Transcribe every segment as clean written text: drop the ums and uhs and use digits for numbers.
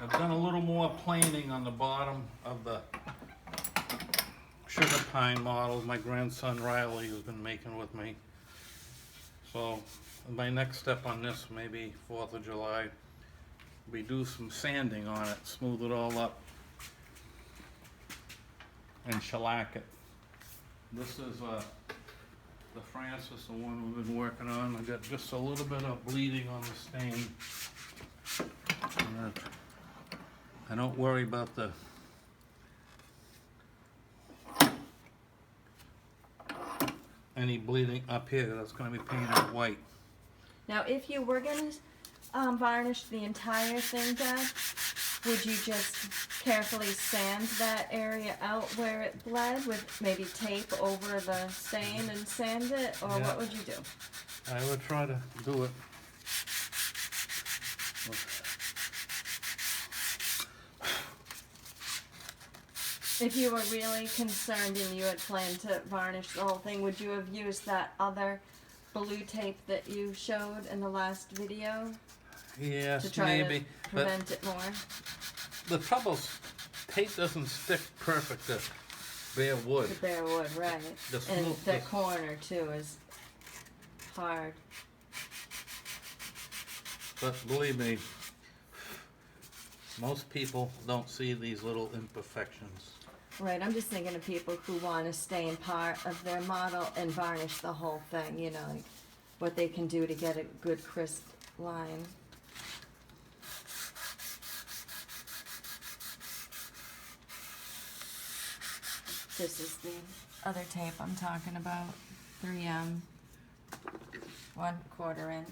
I've done a little more planing on the bottom of the sugar pine model my grandson Riley has been making with me. So my next step on this, maybe 4th of July, we do some sanding on it, smooth it all up, and shellac it. This is the Francis, the one we've been working on. I got just a little bit of bleeding on the stain. I don't worry about the any bleeding up here. That's going to be painted white. Now, if you were going to varnish the entire thing, Dad, would you just carefully sand that area out where it bled with maybe tape over the stain and sand it, or Yeah. what would you do? I would try to do it. If you were really concerned and you had planned to varnish the whole thing, would you have used that other blue tape that you showed in the last video Yes, to try maybe. to prevent it more? The trouble is, tape doesn't stick perfect to bare wood. The bare wood, right. The And smooth- the the- corner, too, is hard. But believe me, most people don't see these little imperfections. Right, I'm just thinking of people who want to stain part of their model and varnish the whole thing, you know, like what they can do to get a good crisp line. This is the other tape I'm talking about, 3M, 1/4 inch.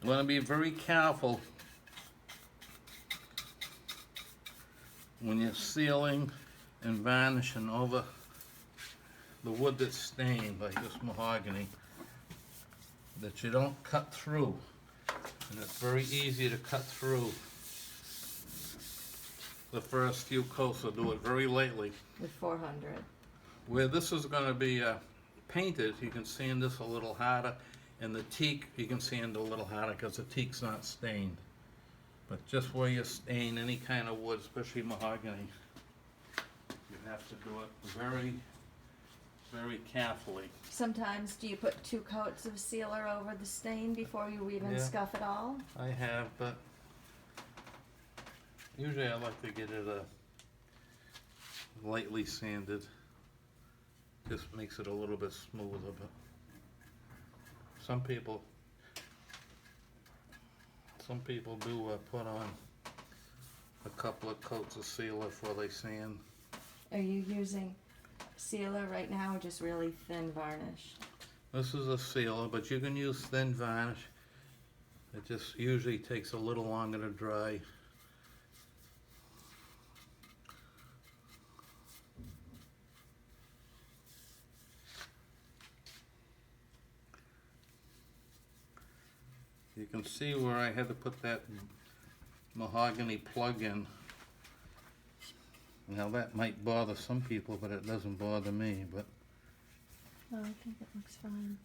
You want to be very careful when you're sealing and varnishing over the wood that's stained, like this mahogany, that you don't cut through. And it's very easy to cut through the first few coats, so do it very lightly. With 400. Where this is going to be painted, you can sand this a little harder, and the teak you can sand a little harder because the teak's not stained. But just where you stain any kind of wood, especially mahogany, you have to do it very, very carefully. Sometimes do you put 2 coats of sealer over the stain before you even Yeah. scuff it all? I have, but usually I like to get it lightly sanded. Just makes it a little bit smoother, but some people do put on a couple of coats of sealer before they sand. Are you using sealer right now or just really thin varnish? This is a sealer, but you can use thin varnish. It just usually takes a little longer to dry. You can see where I had to put that mahogany plug in. Now that might bother some people, but it doesn't bother me. But Oh, I think it looks fine.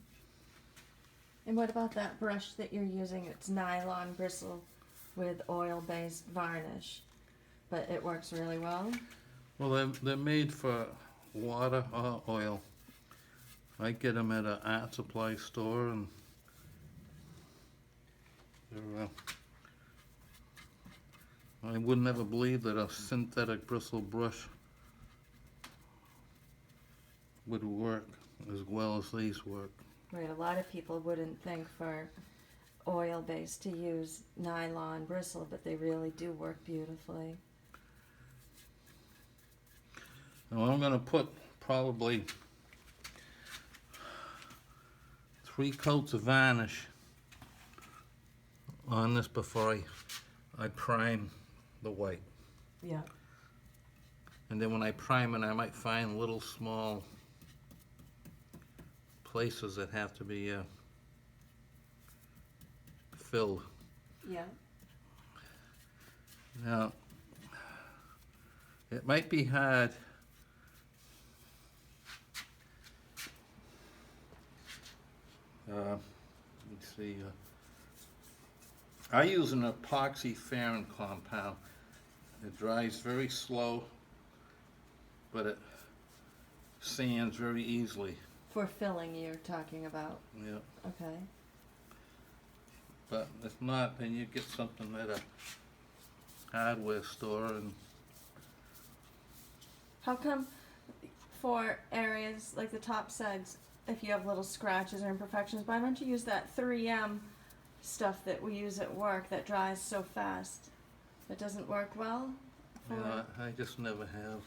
And what about that brush that you're using? It's nylon bristle with oil-based varnish, but it works really well. well, they're made for water or oil. I get them at an art supply store, and they're, I would never believe that a synthetic bristle brush would work as well as these work. Right, a lot of people wouldn't think for oil-based to use nylon bristle, but they really do work beautifully. Now I'm going to put probably 3 coats of varnish on this before I prime the white. Yeah. And then when I prime it, I might find little small places that have to be filled. Yeah. Now, it might be hard let's see, I use an epoxy fairing compound. It dries very slow, but it sands very easily. For filling, you're talking about. Yeah. Okay. But if not, then you get something at a hardware store, and How come for areas like the top sides, if you have little scratches or imperfections, why don't you use that 3M stuff that we use at work that dries so fast? It doesn't work well for... I just never have.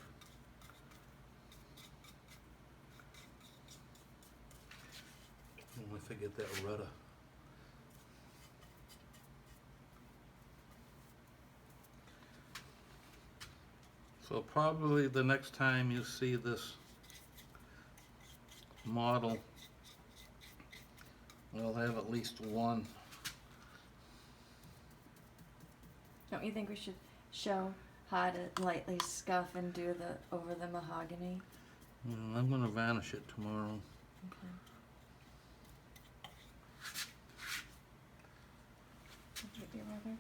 Oh, I forget that rudder. So probably the next time you see this model, we'll have at least one. Don't you think we should show how to lightly scuff and do the over the mahogany? I'm going to varnish it tomorrow. Okay. Would you be rubber?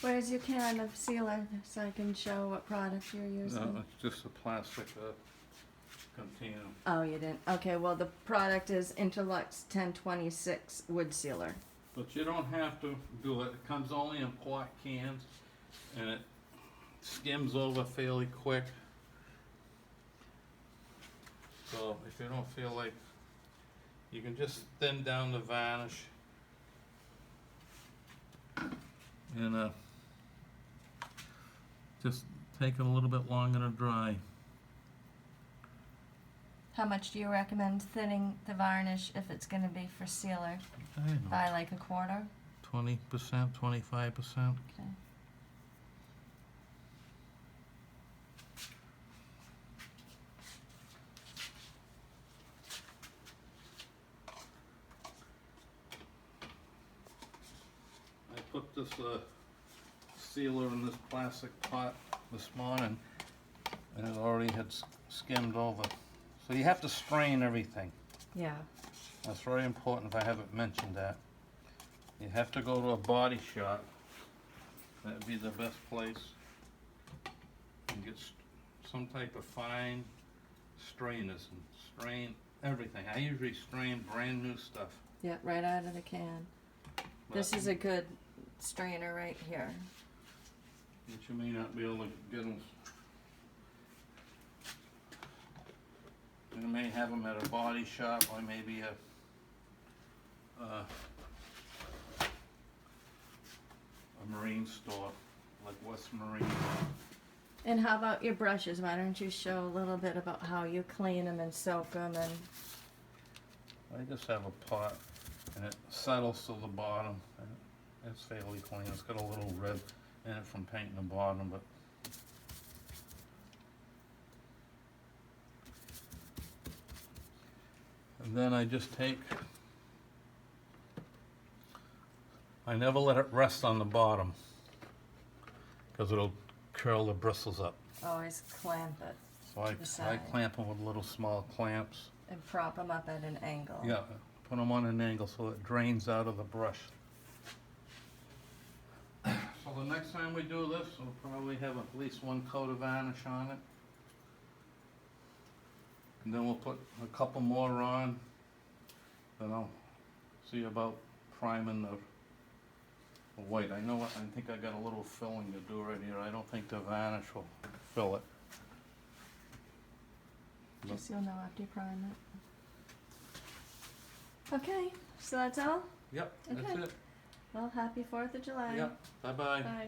Where's your can of sealer so I can show what product you're using? No, it's just a plastic container. Oh, you didn't? Okay, well the product is Interlux 1026 wood sealer. But you don't have to do it. It comes only in quart cans, and it skims over fairly quick. So if you don't feel like, you can just thin down the varnish and just take it a little bit longer to dry. How much do you recommend thinning the varnish if it's going to be for sealer? I don't know, By like a quarter? 20%, 25%. Okay. I put this sealer in this plastic pot this morning, and it already had skimmed over. So you have to strain everything. Yeah. That's very important, if I haven't mentioned that. You have to go to a body shop. That'd be the best place. And get some type of fine strainers and strain everything. I usually strain brand new stuff. Yeah, right out of the can. This is a good strainer right here. But you may not be able to get them. You may have them at a body shop, or maybe a marine store, like West Marine. And how about your brushes? Why don't you show a little bit about how you clean them and soak them and... I just have a pot, and it settles to the bottom. And it's fairly clean. It's got a little red in it from painting the bottom, but and then I just take, I never let it rest on the bottom, because it'll curl the bristles up. Always clamp it So to the I side clamp them with little small clamps. and prop them up at an angle. Yeah, put them on an angle so it drains out of the brush. So the next time we do this, we'll probably have at least one coat of varnish on it. And then we'll put a couple more on. Then I'll see about priming the white. I know, I think I got a little filling to do right here. I don't think the varnish will fill it. Just so you'll know after you prime it. Okay, so that's all? Yep, that's Okay. it. Well, happy 4th of July. Yep, bye-bye. Bye.